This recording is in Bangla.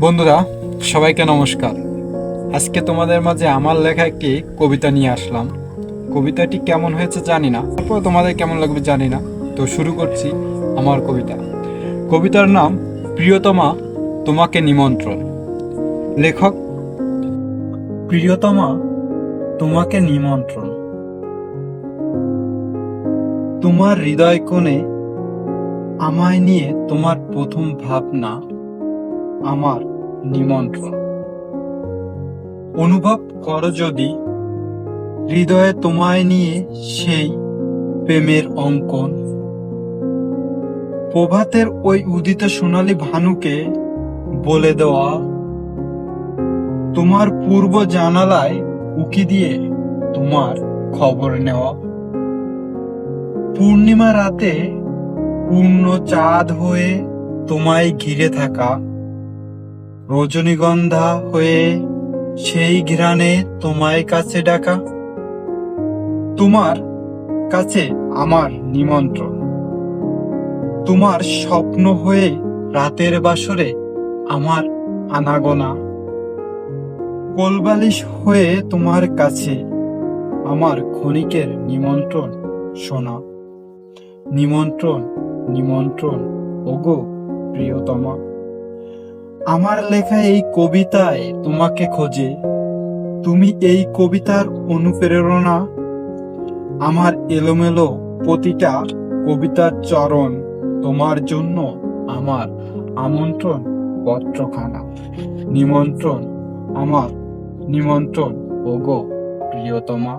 বন্ধুরা, সবাইকে নমস্কার। আজকে তোমাদের মাঝে আমার লেখা একটি কবিতা নিয়ে আসলাম। কবিতাটি কেমন হয়েছে জানি না, তারপর তোমাদের কেমন লাগবে জানি না। তো শুরু করছি আমার কবিতা। কবিতার নাম প্রিয়তমা তোমাকে নিমন্ত্রণ। লেখক প্রিয়তমা তোমাকে নিমন্ত্রণ। তোমার হৃদয় কোণে আমায় নিয়ে তোমার প্রথম ভাবনা আমার নিমন্ত্রণ। অনুভব করো যদি হৃদয়ে তোমায় নিয়ে সেই প্রেমের অঙ্কন। প্রভাতের ওই উদিত সোনালী ভানুকে বলে দেওয়া, তোমার পূর্ব জানালায় উকি দিয়ে তোমার খবর নেওয়া। পূর্ণিমা রাতে পূর্ণ চাঁদ হয়ে তোমায় ঘিরে থাকা, রজনীগন্ধা হয়ে সেই ঘ্রাণে তোমায় কাছে ডাকা। তোমার কাছে আমার নিমন্ত্রণ। তোমার স্বপ্ন হয়ে রাতের বাসরে আমার আনাগোনা। কোলবালিশ হয়ে তোমার কাছে আমার ক্ষণিকের নিমন্ত্রণ শোনা। নিমন্ত্রণ, নিমন্ত্রণ, ওগো প্রিয়তমা। আমার লেখা এই কবিতায় তোমাকে খোঁজে। তুমি এই কবিতার অনুপ্রেরণা। আমার এলোমেলো প্রতিটা কবিতার চরণ তোমার জন্য আমার আমন্ত্রণ পত্রখানা। নিমন্ত্রণ, আমার নিমন্ত্রণ, ওগো প্রিয়তমা।